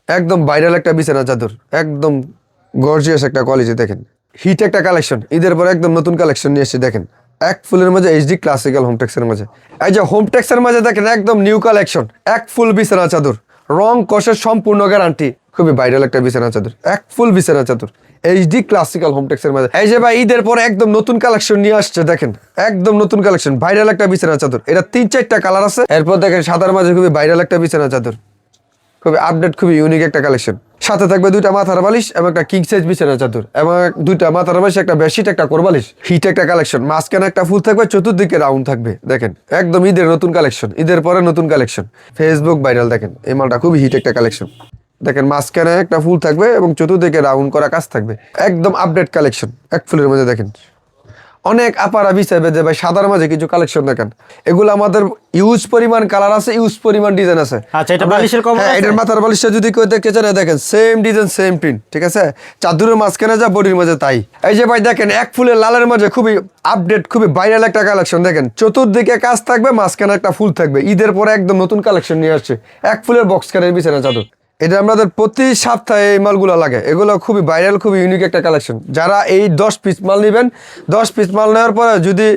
একদম ভাইরাল একটা বিছানা চাদর, একদম গর্জিয়াস একটা কোয়ালিটি। দেখেন হিট একটা কালেকশন, ঈদের পরে একদম নতুন কালেকশন নিয়ে এসেছি। দেখেন এক ফুলের মাঝে এইচডি ক্লাসিক্যাল হোমটেক্সের মাঝে, এই যে হোমটেক্সের মাঝে দেখেন একদম নিউ কালেকশন, এক ফুল বিছানা চাদর, রং কষের সম্পূর্ণ গ্যারান্টি। খুবই ভাইরাল একটা বিছানা চাদর, এক ফুল বিছানা চাদর এইচডি ক্লাসিক্যাল হোমটেক্সের মাঝে। এই যে ভাই ঈদের পরে একদম নতুন কালেকশন নিয়ে আসছে, দেখেন একদম নতুন কালেকশন, ভাইরাল একটা বিছানা চাদর। এটা 3-4টা কালার আছে। এরপর দেখেন সাদার মাঝে খুবই ভাইরাল একটা বিছানা চাদর, খুবই আপডেট, খুবই ইউনিক একটা কালেকশন। সাথে থাকবে 2টা মাথার বালিশ এবং একটা কিং সাইজ বিছানা চাদর, এবং 2টা মাথার বালিশ, একটা বেডশিট, একটা কোরবালিশ। হিট একটা কালেকশন, মাঝখানে একটা ফুল থাকবে, চতুর্দিকে রাউন্ড থাকবে। দেখেন একদম ঈদের নতুন কালেকশন, ঈদের পরে নতুন কালেকশন, ফেসবুক ভাইরাল। দেখেন এই মালটা খুবই হিট একটা কালেকশন। দেখেন মাঝখানে একটা ফুল থাকবে এবং চতুর্দিকে রাউন্ড করা কাজ থাকবে, একদম আপডেট কালেকশন। এক ফুলের মধ্যে দেখেন অনেক আপারা বিচাইবে যে ভাই সাদার মাঝে কিছু কালেকশন দেখেন। এগুলো আমাদের ইউজ পরিমাণ কালার আছে, ইউজ পরিমাণ ডিজাইন আছে। আচ্ছা, এটা বালিশের কভার আছে? এটার মাথার বালিশটা যদি কেউ দেখতে চান, দেখেন সেম ডিজাইন সেম প্রিন্ট, ঠিক আছে। চাদরের মাঝখানে যা বডির মাঝে তাই। এই যে ভাই দেখেন এক ফুলের লালের মাঝে খুবই আপডেট, খুবই ভাইরাল একটা কালেকশন। দেখেন চতুর্দিকে কাজ থাকবে, মাঝখানে একটা ফুল থাকবে। ঈদের পরে একদম নতুন কালেকশন নিয়ে আসছে, এক ফুলের বক্স কানের বিছানা চাদর। এটা আমাদের প্রতি সপ্তাহে এই মালগুলো লাগে। এগুলো খুবই ভাইরাল, খুবই ইউনিক একটা কালেকশন। যারা এই 10 পিস মাল নেবেন, 10 পিস মাল নেওয়ার পরে যদি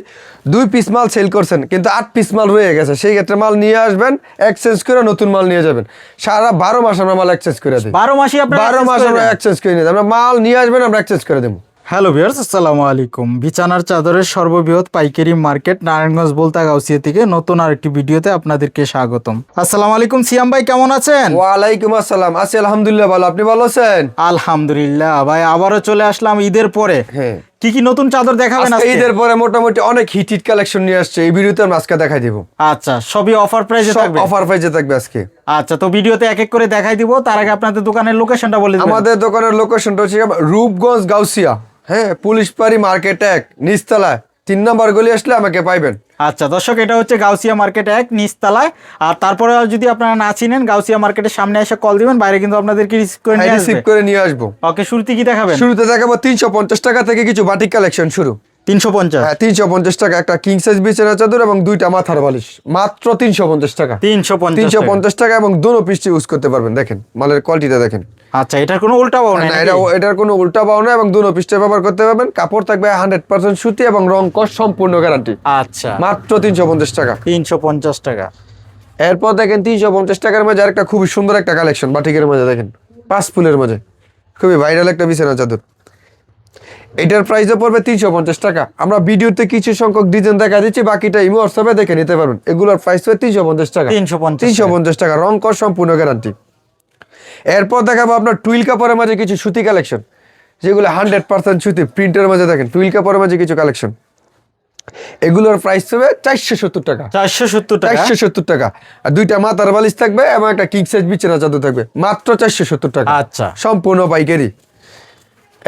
2 পিস মাল সেল করছেন কিন্তু 8 পিস মাল রয়ে গেছে, সেই ক্ষেত্রে মাল নিয়ে আসবেন, এক্সচেঞ্জ করে নতুন মাল নিয়ে যাবেন। সারা 12 মাস আমরা মাল এক্সচেঞ্জ করে দিই। 12 মাসই আপনারা 12 মাস আমরা এক্সচেঞ্জ করে নিই। আমরা মাল নিয়ে আসবেন, আমরা এক্সচেঞ্জ করে দেবো। হ্যালো ভিউয়ার্স, আসসালামু আলাইকুম। বিছানার চাদরের সর্ববৃহৎ পাইকারি মার্কেট নারায়ণগঞ্জ বলতা গাউসিয়া থেকে নতুন আরেকটি ভিডিওতে আপনাদেরকে স্বাগতম। আসসালামু আলাইকুম সিয়াম ভাই, কেমন আছেন? ওয়ালাইকুম আসসালাম, আছি আলহামদুলিল্লাহ ভালো। আপনি ভালো আছেন? আলহামদুলিল্লাহ ভাই, আবারও চলে আসলাম ঈদের পরে। হ্যাঁ, কি কি নতুন চাদর দেখাবেন আজকে? ঈদের পরে মোটামুটি অনেক হিট হিট কালেকশন নিয়ে আসছে, এই ভিডিওতে আমরা আজকে দেখাই দিব। আচ্ছা, সবই অফার প্রাইসে থাকবে? অফার প্রাইসে থাকবে আজকে। আচ্ছা, তো ভিডিওতে এক এক করে দেখাই দিব। তার আগে আপনাদের দোকানের লোকেশনটা বলে দিবেন। আমাদের দোকানের লোকেশনটা হচ্ছে রূপগঞ্জ গাউসিয়া, হ্যাঁ, পুলিশ পাড়ি মার্কেট 1 নিচতলায় 3 নম্বর গলি আসলে আমাকে পাইবেন। আচ্ছা দর্শক, এটা হচ্ছে গাউসিয়া মার্কেট 1 নিচতলায়। আর তারপরে যদি আপনারা না চিনেন, গাউসিয়া মার্কেটের সামনে এসে কল দিবেন, বাইরে কিন্তু আপনাদেরকে রিসিভ করে নিয়ে আসবে। ওকে, শুরুতে কি দেখাবেন? শুরুতে দেখাবো 350 টাকা থেকে কিছু বাটিক কালেকশন শুরু। 350? হ্যাঁ, 350 টাকা একটা কিং সাইজ বিছানা চাদর এবং 2টা মাথার বালিশ, মাত্র 350 টাকা। 350 টাকা এবং দুটো পিসটি ইউজ করতে পারবেন। দেখেন মালের কোয়ালিটিটা দেখেন। আচ্ছা, এটার কোনো উল্টা বাও নাই? এটার কোনো উল্টা বাও না এবং দুটো পিসটা ব্যবহার করতে পারবেন। কাপড় থাকবে 100% সুতি এবং রং কস সম্পূর্ণ গ্যারান্টি। আচ্ছা, মাত্র 350 টাকা। 350 টাকা। এরপর দেখেন 350 টাকার মাঝে আরেকটা খুবই সুন্দর একটা কালেকশন, বাটিকের মাঝে দেখেন 5 ফুলের মাঝে খুবই ভাইরাল একটা বিছানা চাদর। এটার প্রাইসও পড়বে 350 টাকা। আমরা ভিডিওতে কিছু সংখ্যক ডিজাইন দেখা দিচ্ছি, বাকিটা ইমো হোয়াটসঅ্যাপে দেখে নিতে পারবেন। এগুলোর প্রাইস হবে 350 টাকা। 350 টাকা, রং কস সম্পূর্ণ গ্যারান্টি। এরপর দেখাবো আপনার টুইল কাপড়ের মাঝে কিছু সুতি কালেকশন, যেগুলো 100% সুতি প্রিন্টের মাঝে। দেখেন টুইল কাপড়ের মাঝে কিছু কালেকশন, এগুলোর প্রাইস হবে 470 টাকা। 470 টাকা। আর 2টা মাথার বালিশ থাকবে এবং একটা কিং সাইজ বিছানা চাদর থাকবে, মাত্র 470 টাকা। আচ্ছা, সম্পূর্ণ পাইকারি।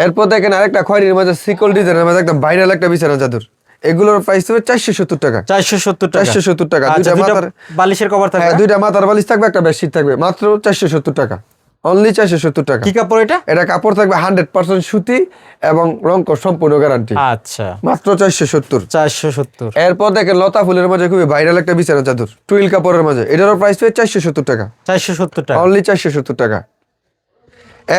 এরপর দেখেন আরেকটা খয়েরির মাঝে সিকল ডিজাইনের মাঝে একটা ভাইরাল একটা বিছানা চাদর, এগুলোর প্রাইস হবে 470 টাকা। 470 টাকা। 2টা মাথার বালিশের কভার থাকবে? হ্যাঁ, 2টা মাথার বালিশ থাকবে, একটা বেডশিট থাকবে, মাত্র 470 টাকা। অনলি 470 টাকা। কি কাপড় এটা? এটা কাপড় থাকবে 100% সুতি এবং রং কস সম্পূর্ণ গ্যারান্টি। আচ্ছা, মাত্র 470। 470। এরপর দেখেন লতা ফুলের মাঝে খুবই ভাইরাল একটা বিছানা চাদর, টুইল কাপড়ের মাঝে, এটারও প্রাইস হবে 470 টাকা। 470 টাকা। অনলি 470 টাকা।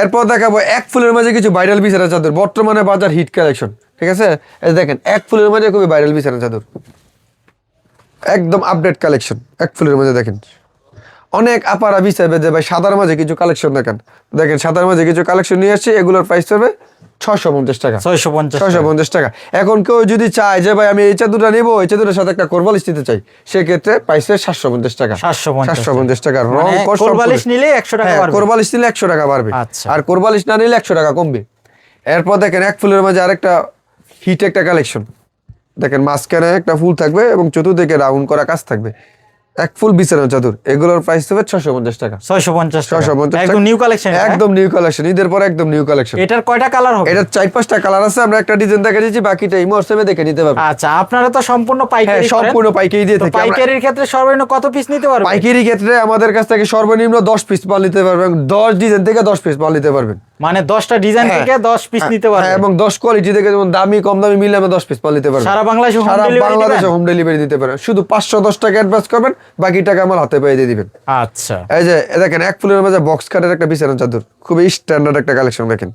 এরপর দেখাবো এক ফুলের মাঝে কিছু ভাইরাল বিছানা চাদর, বর্তমানে বাজার হিট কালেকশন, ঠিক আছে। এই দেখেন এক ফুলের মাঝে খুবই ভাইরাল বিছানা চাদর, একদম আপডেট কালেকশন। এক ফুলের মাঝে দেখেন অনেক আপারা বিচাইবে যে ভাই সাদার মাঝে কিছু কালেকশন দেখেন। দেখেন সাদার মাঝে কিছু কালেকশন নিয়ে আসছি, এগুলোর প্রাইস হবে 650 টাকা। 650 টাকা। এখন কেউ যদি চায় যে ভাই আমি এই চাদরটা নিবো, এই চাদরের সাথে একটা কোরবালিশ নিতে চাই, সেক্ষেত্রে প্রাইস হবে 750 টাকা। 750 টাকা। রং কস কোরবালিশ নিলে 100 টাকা বাড়বে? কোরবালিশ নিলে 100 টাকা বাড়বে। আচ্ছা, আর কোরবালিশ না নিলে 100 টাকা কমবে। এরপর দেখেন এক ফুলের মাঝে আরেকটা হিট একটা কালেকশন, দেখেন মাঝখানে একটা ফুল থাকবে এবং চতুর্দিকে রাউন্ড করা কাজ থাকবে, এক ফুল বিছানা চাদর, এগুলোর প্রাইস হবে 650 টাকা। 650 টাকা। একদম নিউ কালেকশন? একদম নিউ কালেকশন, ঈদের পরে একদম নিউ কালেকশন। এটার কয়টা কালার হবে? এটার 4-5টা কালার আছে, আমরা একটা ডিজাইন দেখা দিচ্ছি, বাকিটা ইমো হোয়াটসঅ্যাপে দেখে নিতে পারবেন। আচ্ছা, আপনারা তো সম্পূর্ণ পাইকারি করেন? সম্পূর্ণ পাইকারি দিয়ে থাকি। পাইকারির ক্ষেত্রে সর্বনিম্ন কত পিস নিতে পারবেন? পাইকারি ক্ষেত্রে আমাদের কাছ থেকে সর্বনিম্ন 10 পিস মাল নিতে পারবেন, 10 ডিজাইন থেকে 10 পিস মাল নিতে পারবেন। মানে 10টা ডিজাইন থেকে 10 পিস নিতে পারবে। হ্যাঁ, এবং 10 কোয়ালিটি থেকে যেমন দামি কম দামি মিলে আমরা 10 পিস মাল নিতে পারবো। সারা বাংলাদেশে সারা বাংলাদেশে হোম ডেলিভারি দিতে পারেন। শুধু 510 টাকা অ্যাডভান্স করবেন, বাকি টাকা আমার হাতে পেয়ে দিয়ে দিবেন। আচ্ছা, এই যে দেখেন এক ফুলের মাঝে বক্স কাটের একটা বিছানা চাদর, খুবই স্ট্যান্ডার্ড একটা কালেকশন। দেখেন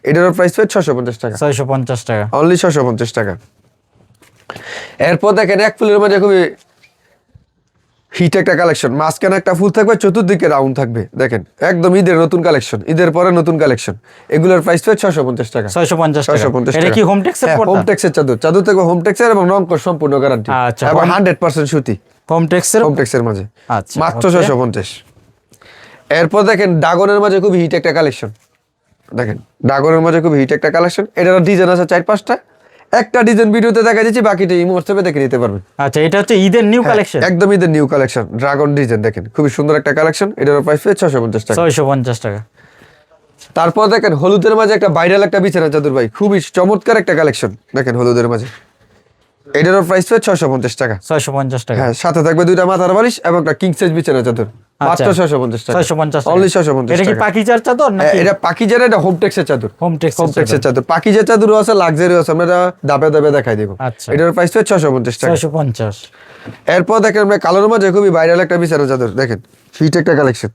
এটার প্রাইস পেয়ে 650 টাকা, 650 টাকা, অনলি 650 টাকা। এরপর দেখেন এক ফুলের মাঝে খুবই হিট একটা কালেকশন, মাঝখানে একটা ফুল থাকবে, চতুর্দিকে রাউন্ড থাকবে। দেখেন একদম ঈদের নতুন কালেকশন, ঈদের পরে নতুন কালেকশন। এগুলোর প্রাইস পেয়ে 650 টাকা, 650 টাকা। 650 এটা টাকা। কি হোম টেক্সের পর্দা? হোম টেক্সের চাদর, চাদর থাকবে হোম টেক্সের এবং রং কস সম্পূর্ণ গ্যারান্টি, আচ্ছা, এবং 100% সুতি হোম টেক্সের। হোম টেক্সের মাঝে আচ্ছা, মাত্র okay। 650। এরপর দেখেন ড্রাগনের মাঝে খুব হিট একটা কালেকশন। দেখেন ড্রাগনের মাঝে খুব হিট একটা কালেকশন। এটার ডিজাইন আছে 4-5টা, একটা ডিজাইন ভিডিওতে দেখা দিচ্ছি, বাকিটা এই হোয়াটসঅ্যাপে দেখে নিতে পারবেন। আচ্ছা, এটা হচ্ছে ঈদের নিউ কালেকশন, একদম ঈদের নিউ কালেকশন ড্রাগন ডিজাইন। দেখেন খুবই সুন্দর একটা কালেকশন, এটার প্রাইস পেয়ে 650 টাকা, 650 টাকা। তারপর দেখেন হলুদের মাঝে একটা ভাইরাল একটা বিছানা চাদর ভাই, খুবই চমৎকার একটা কালেকশন। দেখেন হলুদের মাঝে এটারও প্রাইস পেয়ে 650 টাকা, 650 টাকা। হ্যাঁ, সাথে থাকবে দুইটা মাথার বালিশ এবং একটা কিং সাইজ বিছানা চাদর, মাত্র 650 টাকা, 650 টাকা। অনলি 650 এটা কি টাকা। পাকিজার চাদর হ্যাঁ, নাকি? এটা পাকিজার, এটা হোম টেক্সের চাদর, হোম হোম টেক্সের চাদর। পাকিজার চাদরও আছে, লাক্সারি আছে, আমরা দাবে দাবে দেখাই দেবো। আচ্ছা। এটার প্রাইস পেয়ে 650 টাকা। 650। এরপর দেখেন আমরা কালোর মাঝে খুবই ভাইরাল একটা বিছানা চাদর, দেখেন হিট একটা কালেকশন।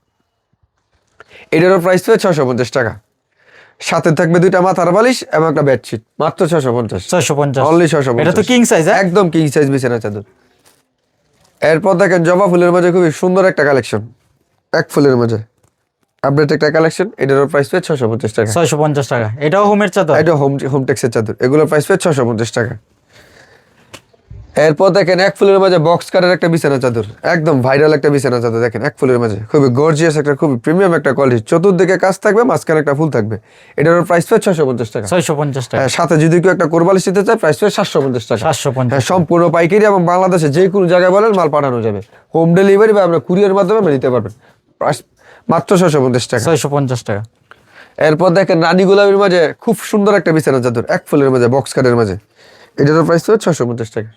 এটারও প্রাইস পেয়ে 650 টাকা, সাথে থাকবে দুইটা মাথার বালিশ এবং একটা বেডশিট, মাত্র 650, 650। অনলি 650। এটা তো কিং সাইজ, হ্যাঁ? একদম কিং সাইজ বিছানা চাদর। এরপর দেখেন জবা ফুলের মাঝে খুবই সুন্দর একটা কালেকশন, এক ফুলের মাঝে আপডেট একটা কালেকশন। এটারও প্রাইস পেয়ে 650 টাকা, 650 টাকা। এটাও হোমের চাদর? এটা হোম টেক্সের চাদর, এগুলোর প্রাইস পেয়ে 650 টাকা। এরপর দেখেন এক ফুলের মাঝে বক্স কাটের একটা বিছানা চাদর, একদম ভাইরাল একটা বিছানা চাদর। দেখেন এক ফুলের মাঝে খুবই গর্জিয়াস একটা, খুবই প্রিমিয়াম একটা কোয়ালিটি, চতুর্দিকে কাজ থাকবে, মাঝখানে একটা ফুল থাকবে। এটার প্রাইস পেয়ে 650 টাকা, 650 টাকা। হ্যাঁ, সাথে যদি কেউ একটা কোরবালিশ নিতে চায় প্রাইস পেয়ে 750 টাকা, 750। হ্যাঁ, সম্পূর্ণ পাইকারি এবং বাংলাদেশে যে কোনো জায়গায় বলেন মাল পাঠানো যাবে, হোম ডেলিভারি বা আমরা কুরিয়ার মাধ্যমে আমরা নিতে পারবেন। প্রাইস মাত্র 650 টাকা। 650 টাকা। এরপর দেখেন রানী গোলাপের মাঝে খুব সুন্দর একটা বিছানা চাদর, এক ফুলের মাঝে বক্স কাটের মাঝে। এটারও প্রাইস হচ্ছে 650 টাকা,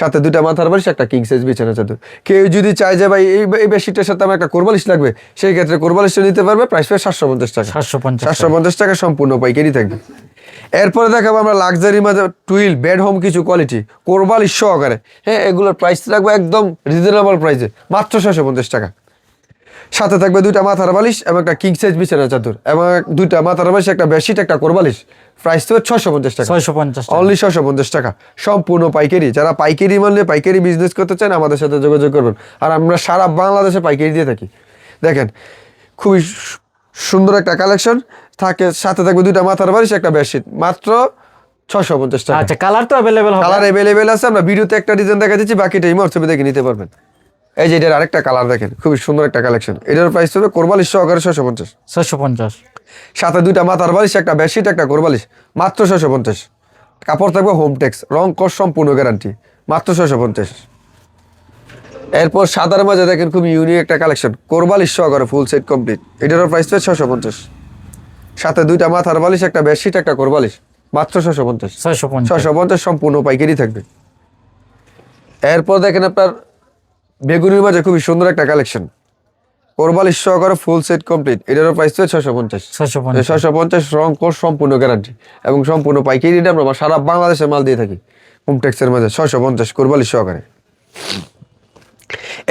সাথে দুইটা মাথার বালিশ, একটা কিং সাইজ বিছানা চাদর। কেউ যদি চায় যে ভাই এই বেডশিটের সাথে আমার একটা কোরবালিশ লাগবে, সেই ক্ষেত্রে কোরবালিশটা নিতে পারবে, প্রাইস পেয়ে 750 টাকা, 750 750 টাকা, সম্পূর্ণ পাইকারি থাকবে। এরপরে দেখাবো আমরা লাক্সারি মাঝে টুইল বেড হোম কিছু কোয়ালিটি কোরবালিশ সহকারে। হ্যাঁ, এগুলোর প্রাইস রাখবো একদম রিজনেবল প্রাইসে, মাত্র 650 টাকা, সাথে থাকবে দুইটা মাথার বালিশ এবং একটা কিং সাইজ বিছানা চাদর, এবং দুইটা মাথার বালিশ, একটা বেডশিট, একটা কোরবালিশ। প্রাইস তো 650 টাকা, 650 টাকা। অনলি 650 টাকা, সম্পূর্ণ পাইকারি। যারা পাইকারি মাল নিয়ে পাইকারি বিজনেস করতে চান আমাদের সাথে যোগাযোগ করবেন, আর আমরা সারা বাংলাদেশে পাইকারি দিয়ে থাকি। দেখেন খুবই সুন্দর একটা কালেকশন থাকে, সাথে থাকবে দুইটা মাথার বালিশ, একটা বেডশিট, মাত্র 650 টাকা। আচ্ছা, কালার তো अवेलेबल হবে? কালার अवेलेबल আছে, আমরা ভিডিওতে একটা ডিজাইন দেখা দিচ্ছি, বাকিটা এই হোয়াটসঅ্যাপে দেখে নিতে পারবেন। এই যে এটার আরেকটা কালার দেখেন, খুবই সুন্দর একটা কালেকশন। এটার প্রাইস হবে কোরবালিশ সহকারে 650, 650। সাথে দুইটা মাথার বালিশ, একটা বেডশিট, একটা কোরবালিশ, মাত্র 650। কাপড় থাকবে হোম টেক্স, রং কস সম্পূর্ণ গ্যারান্টি, মাত্র 650। এরপর সাদার মাঝে দেখেন খুবই ইউনিক একটা কালেকশন, কোরবালিশ সহকারে ফুল সেট কমপ্লিট। এটারও প্রাইস পেয়ে 650, সাথে দুইটা মাথার বালিশ, একটা বেডশিট, একটা কোরবালিশ, মাত্র 650, 650। 650, সম্পূর্ণ পাইকারি থাকবে। এরপর দেখেন আপনার বেগুনির মাঝে খুবই সুন্দর একটা কালেকশন, কোরবালিশ সহকারে ফুল সেট কমপ্লিট। এটারও প্রাইস পেয়ে 650, 650। 650, রং কোর্স সম্পূর্ণ গ্যারান্টি এবং সম্পূর্ণ পাইকারি রেটে আমরা সারা বাংলাদেশে মাল দিয়ে থাকি হোমটেক্সের মাঝে, 650 কোরবালিশ সহকারে।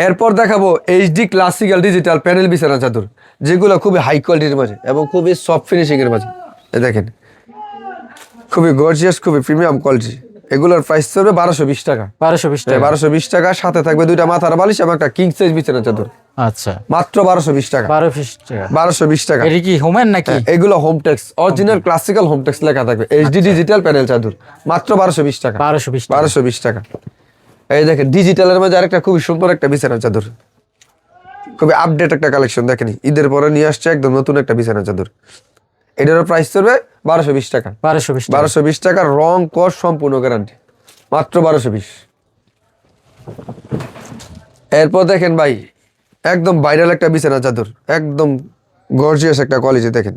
এরপর দেখাবো এইচডি ক্লাসিক্যাল ডিজিটাল প্যানেল বিছানা চাদর, যেগুলো খুবই হাই কোয়ালিটির মাঝে এবং খুবই সফট ফিনিশিং এর মাঝে। দেখেন খুবই গর্জিয়াস, খুবই প্রিমিয়াম কোয়ালিটি। এগুলোর প্রাইস হবে 1220 টাকা, 1220 টাকা। 1220 টাকা, সাথে থাকবে দুইটা মাথার বালিশ এবং একটা কিং সাইজ বিছানা চাদর, আচ্ছা, মাত্র 1220 টাকা, 1220 টাকা। 1220 টাকা। এটা কি হোমের নাকি? এগুলো হোমটেক্স, অরিজিনাল ক্লাসিক্যাল হোমটেক্স লেখা থাকবে, এইচডি ডিজিটাল প্যানেল চাদর, মাত্র 1220 টাকা, 1220 টাকা। 1220 টাকা। এই দেখেন ডিজিটালের মধ্যে আরেকটা খুবই সুন্দর একটা বিছানা চাদর, খুবই আপডেট একটা কালেকশন। দেখেন ঈদের পরে নিয়ে আসছে একদম নতুন একটা বিছানা চাদর। এটারও প্রাইস পড়বে 1220 টাকা, 1220 টাকা। 1220 টাকা, রং কস সম্পূর্ণ গ্যারান্টি, মাত্র 1220। এরপর দেখেন ভাই একদম ভাইরাল একটা বিছানা চাদর, একদম গর্জিয়াস একটা কোয়ালিটি। দেখেন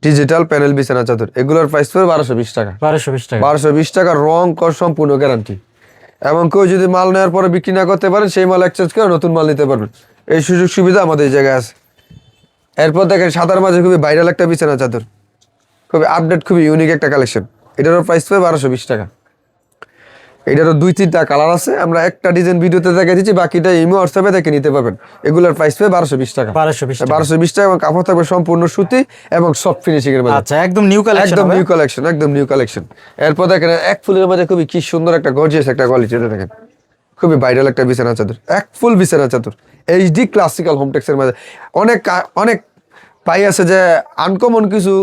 ডিজিটাল প্যানেল বিছানা চাদর, এগুলোর প্রাইস পড়বে 1220 টাকা, 1220 টাকা। 1220 টাকা, রং কস সম্পূর্ণ গ্যারান্টি। এবং কেউ যদি মাল নেওয়ার পরে বিক্রি না করতে পারেন, সেই মাল এক্সচেঞ্জ করে নতুন মাল নিতে পারবেন, এই সুযোগ সুবিধা আমাদের এই জায়গায় আছে। এরপর দেখেন সাদার মাঝে খুবই ভাইরাল একটা বিছানা চাদর, খুবই আপডেট, খুবই ইউনিক একটা কালেকশন। এটারও প্রাইস পাবে 1220 টাকা। এটারও 2-3টা কালার আছে, আমরা একটা ডিজাইন ভিডিওতে দেখে দিচ্ছি, বাকিটা ইমো হোয়াটসঅ্যাপে দেখে নিতে পারবেন। এগুলোর প্রাইস পাবে 1220 টাকা। 1220 টাকা। 1220 টাকা, এবং কাপড় থাকবে সম্পূর্ণ সুতি এবং সফট ফিনিশিং এর মধ্যে। আচ্ছা, একদম নিউ কালেকশন। একদম নিউ কালেকশন, একদম নিউ কালেকশন। এরপর দেখেন এক ফুলের মধ্যে খুবই কি সুন্দর একটা গর্জিয়াস একটা কোয়ালিটি, এটা দেখেন খুবই ভাইরাল একটা বিছানা চাদর, এক ফুল বিছানা চাদর এইচডি ক্লাসিক্যাল হোমটেক্সের মধ্যে। অনেক পাই আছে যে আনকমন কিছু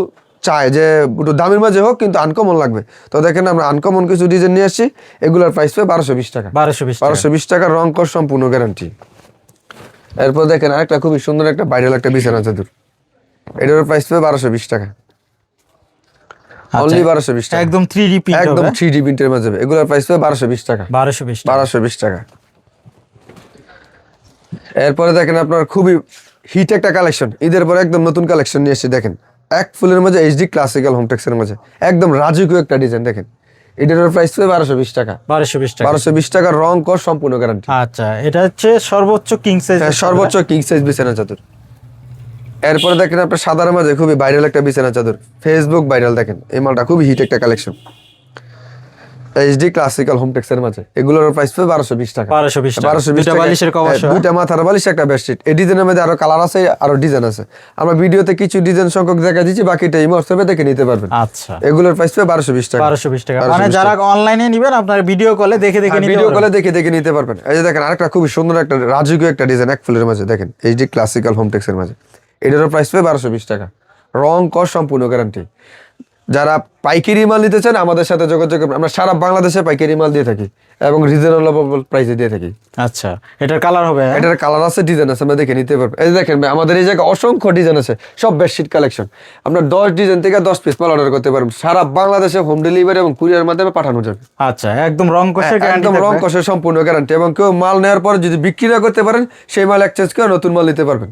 চায়, যে একটু দামের মাঝে হোক কিন্তু আনকমন লাগবে, তো দেখেন আমরা আনকমন কিছু ডিজাইন নিয়ে আসছি। এগুলোর প্রাইস পাবে 1220 টাকা। 1220 টাকা, রং কর সম্পূর্ণ গ্যারান্টি। এরপর দেখেন আরেকটা খুবই সুন্দর একটা ভাইরাল একটা বিছানা চাদর, এটার প্রাইস পাবে 1220 টাকা, অনলি 1220 টাকা। একদম 3D প্রিন্ট হবে, একদম 3D প্রিন্টের মধ্যে যাবে। এগুলোর প্রাইস পাবে 1220 টাকা। 1220 টাকা। এরপরে দেখেন আপনার খুবই হিট একটা কালেকশন, ঈদের পরে একদম নতুন কালেকশন নিয়ে এসেছি। দেখেন এক ফুলের মধ্যে এইচডি ক্লাসিক্যাল হোমটেক্সের মধ্যে একদম রাজকীয় একটা ডিজাইন। দেখেন এটার প্রাইস পাবে 1220 টাকা। 1220 টাকা, রং কর সম্পূর্ণ গ্যারান্টি। আচ্ছা, এটা হচ্ছে সর্বোচ্চ কিং সাইজ। সর্বোচ্চ কিং সাইজ বিছানা চাদর। এরপরে দেখেন আপনার সাদার মাঝে খুবই ভাইরাল একটা বিছানা চাদর, ফেসবুক ভাইরাল। দেখেন এই মালটা খুবই হিট একটা কালেকশন, এইচডি ক্লাসিক্যাল হোমটেক্সের মাঝে। এগুলোর প্রাইস পাবে 1220 টাকা। 1220 টাকা, বালিশের কভার সহ। দুইটা মাথার বালিশ, একটা বেডশিট। এই ডিজাইনের মধ্যে আরো কালার আছে, আরো ডিজাইন আছে। আমরা ভিডিওতে কিছু ডিজাইন সংখ্যক দেখা দিচ্ছি, বাকিটা ইমো হোয়াটসঅ্যাপে দেখে নিতে পারবেন। আচ্ছা, এগুলোর প্রাইস পাবে 1220 টাকা। 1220 টাকা, মানে যারা অনলাইনে নেবেন আপনার ভিডিও কলে দেখে নিতে ভিডিও কলে দেখে নিতে পারবেন। এই যে দেখেন আরেকটা খুবই সুন্দর একটা রাজকীয় একটা ডিজাইন এক ফুলের মাঝে। দেখেন এইচডি ক্লাসিক্যাল হোমটেক্সের মাঝে, এটারও প্রাইস পাবে 1220 টাকা, রং কর সম্পূর্ণ গ্যারান্টি। যারা পাইকারি মাল নিতে চান আমাদের সাথে যোগাযোগ করবেন, আমরা সারা বাংলাদেশে পাইকারি মাল দিয়ে থাকি এবং রিজনেবল প্রাইসে দিয়ে থাকি। আচ্ছা, এটার কালার হবে, এটার কালার আছে, ডিজাইন আছে, আমরা দেখে নিতে পারবেন। এই যে দেখেন ভাই, আমাদের এই জায়গায় অসংখ্য ডিজাইন আছে, সব বেডশিট কালেকশন। আপনার 10 ডিজাইন থেকে 10 পিস মাল অর্ডার করতে পারবেন, সারা বাংলাদেশে হোম ডেলিভারি এবং কুরিয়ার মাধ্যমে পাঠানো যাবে। আচ্ছা, একদম রং কষের গ্যারান্টি, একদম রং কষের সম্পূর্ণ গ্যারান্টি। এবং কেউ মাল নেওয়ার পরে যদি বিক্রি না করতে পারেন, সেই মাল এক্সচেঞ্জ করে নতুন মাল নিতে পারবেন।